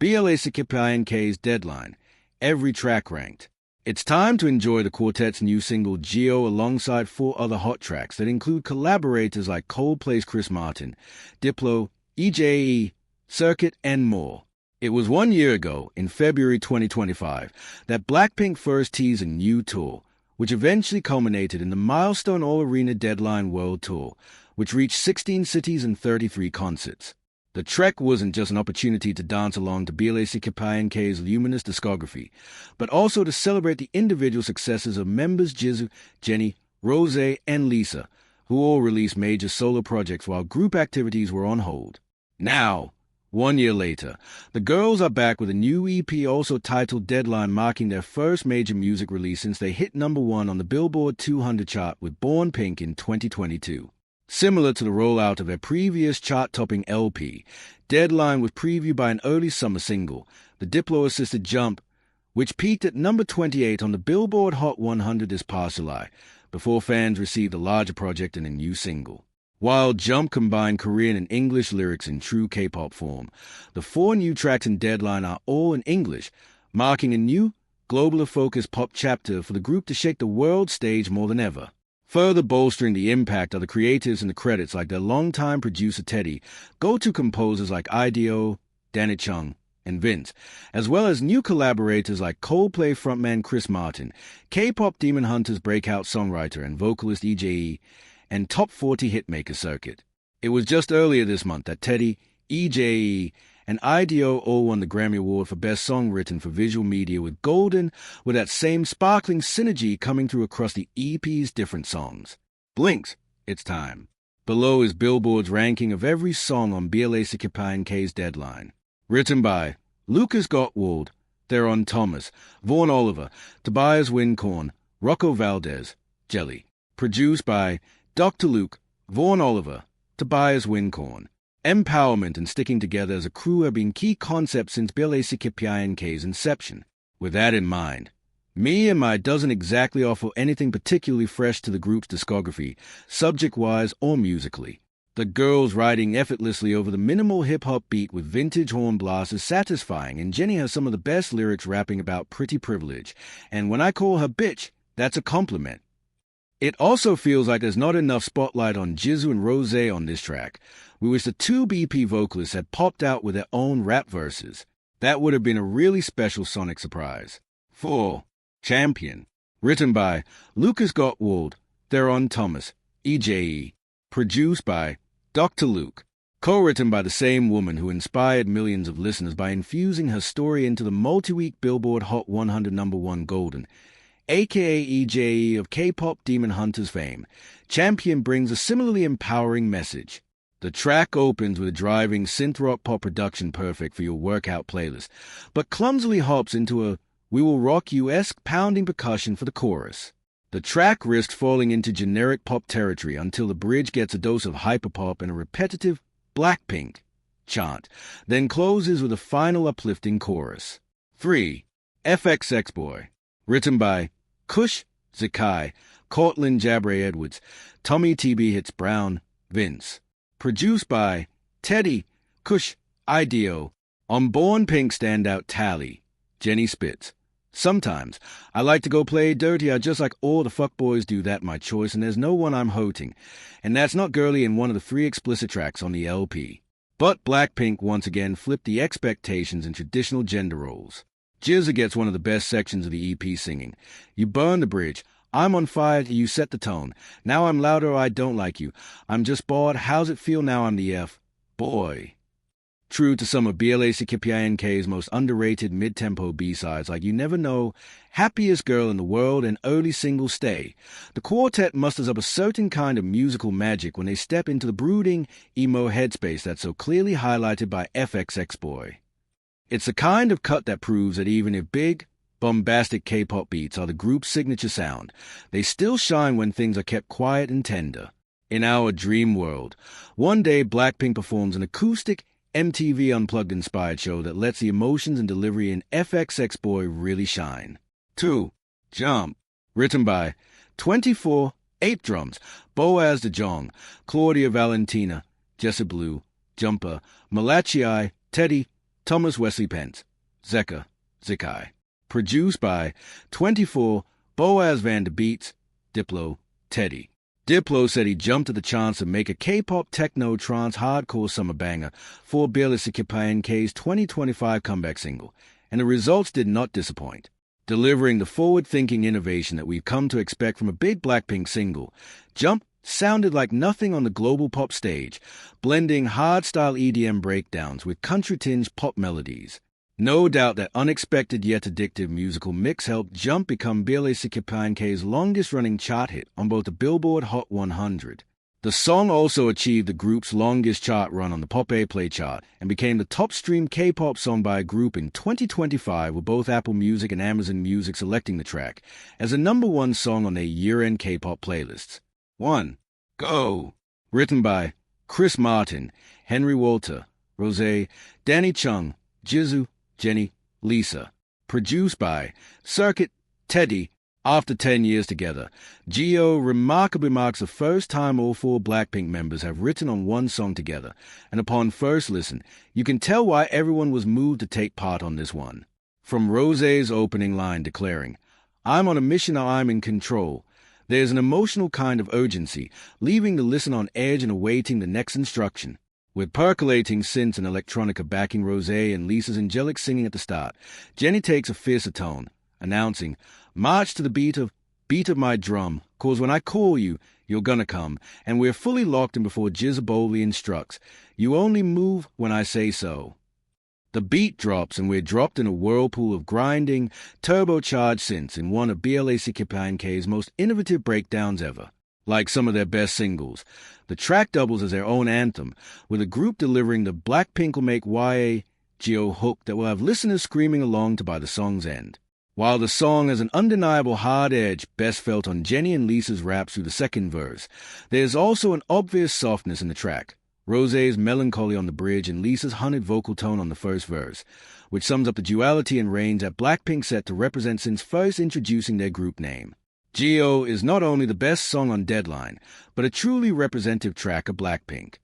Blackpink'S Deadline. Every track ranked. It's time to enjoy the quartet's new single JISOO alongside 4 other hot tracks that include collaborators like Coldplay's Chris Martin, Diplo, EJAE, Cirkut, and more. It was 1 year ago, in February 2025, that Blackpink first teased a new tour, which eventually culminated in the milestone all-arena Deadline World Tour, which reached 16 cities and 33 concerts. The trek wasn't just an opportunity to dance along to Blackpink'S luminous discography, but also to celebrate the individual successes of members JISOO, JENNIE, ROSÉ and LISA, who all released major solo projects while group activities were on hold. Now, 1 year later, the girls are back with a new EP also titled Deadline, marking their first major music release since they hit #1 on the Billboard 200 chart with Born Pink in 2022. Similar to the rollout of their previous chart-topping LP, Deadline was previewed by an early summer single, the Diplo-assisted Jump, which peaked at number 28 on the Billboard Hot 100 this past July, before fans received the larger project in a new single. While Jump combined Korean and English lyrics in true K-pop form, the 4 new tracks in Deadline are all in English, marking a new, globally-focused pop chapter for the group to shake the world stage more than ever. Further bolstering the impact are the creatives in the credits like their longtime producer Teddy, go-to composers like IDO, Danny Chung, and Vince, as well as new collaborators like Coldplay frontman Chris Martin, K-pop Demon Hunters breakout songwriter and vocalist EJAE, and top 40 hitmaker Cirkut. It was just earlier this month that Teddy, EJAE, and IDO all won the Grammy Award for Best Song Written for Visual Media with Golden, with that same sparkling synergy coming through across the EP's different songs. Blinks, it's time. Below is Billboard's ranking of every song on Blackpink'S Deadline. Written by Lucas Gottwald, Theron Thomas, Vaughn Oliver, Tobias Wincorn, Rocco Valdez, Jelly. Produced by Dr. Luke, Vaughn Oliver, Tobias Wincorn. Empowerment and sticking together as a crew have been key concepts since Blackpink'S inception. With that in mind, me and my doesn't exactly offer anything particularly fresh to the group's discography, subject-wise or musically. The girls riding effortlessly over the minimal hip-hop beat with vintage horn blasts is satisfying, and Jennie has some of the best lyrics rapping about pretty privilege, and when I call her bitch, that's a compliment. It also feels like there's not enough spotlight on JISOO and ROSÉ on this track. We wish the 2 BP vocalists had popped out with their own rap verses. That would have been a really special sonic surprise. 4. Champion. Written by Lucas Gottwald, Theron Thomas, EJAE. Produced by Dr. Luke. Co-written by the same woman who inspired millions of listeners by infusing her story into the multi-week Billboard Hot 100 #1 Golden, aka EJAE of K-pop Demon Hunters fame. Champion brings a similarly empowering message. The track opens with a driving synth-rock pop production perfect for your workout playlist, but clumsily hops into a "We Will Rock You"-esque pounding percussion for the chorus. The track risks falling into generic pop territory until the bridge gets a dose of hyperpop and a repetitive Blackpink chant, then closes with a final uplifting chorus. 3. FXX Boy. Written by Kush, Zakai, Cortland Jabre Edwards, Tommy TB Hits Brown, Vince. Produced by Teddy, Kush, IDO. On Born Pink standout Tally, Jennie Spitz. Sometimes I like to go play dirty, I just like all the fuckboys do that my choice, and there's no one I'm hoting. And that's not girly in one of the 3 explicit tracks on the LP. But Blackpink once again flipped the expectations in traditional gender roles. JISOO gets one of the best sections of the EP singing. You burn the bridge. I'm on fire, you set the tone. Now I'm louder, I don't like you. I'm just bored, how's it feel now I'm the F? Boy. True to some of Blackpink'S most underrated mid-tempo B-sides like You Never Know, Happiest Girl in the World, and early single Stay, the quartet musters up a certain kind of musical magic when they step into the brooding, emo headspace that's so clearly highlighted by FXX Boy. It's the kind of cut that proves that even if big, bombastic K-pop beats are the group's signature sound, they still shine when things are kept quiet and tender. In our dream world, one day Blackpink performs an acoustic, MTV Unplugged-inspired show that lets the emotions and delivery in FXX Boy really shine. 2. Jump. Written by 24, 8 drums, Boaz De Jong, Claudia Valentina, Jessa Blue, Jumper, Malachi, Teddy, Thomas Wesley Pence, Zeka, Zikai. Produced by 24, Boaz Van Der Beats, Diplo, Teddy. Diplo said he jumped at the chance to make a K-pop techno trance hardcore summer banger for ROSÉ 2025 comeback single, and the results did not disappoint. Delivering the forward-thinking innovation that we've come to expect from a big Blackpink single, Jump sounded like nothing on the global pop stage, blending hard-style EDM breakdowns with country-tinged pop melodies. No doubt that unexpected yet addictive musical mix helped Jump become ROSÉ's longest-running chart hit on both the Billboard Hot 100. The song also achieved the group's longest chart run on the Pop Airplay chart and became the top-streamed K-pop song by a group in 2025, with both Apple Music and Amazon Music selecting the track as the #1 song on their year-end K-pop playlists. 1. Go! Written by Chris Martin, Henry Walter, Rosé, Danny Chung, JISOO, JENNIE, Lisa. Produced by Cirkut, Teddy. After 10 years together, JISOO remarkably marks the first time all 4 Blackpink members have written on one song together, and upon first listen, you can tell why everyone was moved to take part on this one. From Rosé's opening line declaring, "I'm on a mission now, I'm in control," there's an emotional kind of urgency, leaving the listener on edge and awaiting the next instruction. With percolating synths and electronica backing Rosé and Lisa's angelic singing at the start, JENNIE takes a fiercer tone, announcing, "March to the beat of my drum, 'cause when I call you, you're gonna come," and we're fully locked in before JISOO boldly instructs, "You only move when I say so." The beat drops and we're dropped in a whirlpool of grinding, turbocharged synths in one of ROSÉ's most innovative breakdowns ever. Like some of their best singles, the track doubles as their own anthem, with a group delivering the Blackpink will make EJAE hook that will have listeners screaming along to by the song's end. While the song has an undeniable hard edge best felt on JENNIE and Lisa's raps through the second verse, there's also an obvious softness in the track, Rosé's melancholy on the bridge and Lisa's haunted vocal tone on the first verse, which sums up the duality and range that Blackpink set to represent since first introducing their group name. JISOO is not only the best song on Deadline, but a truly representative track of Blackpink.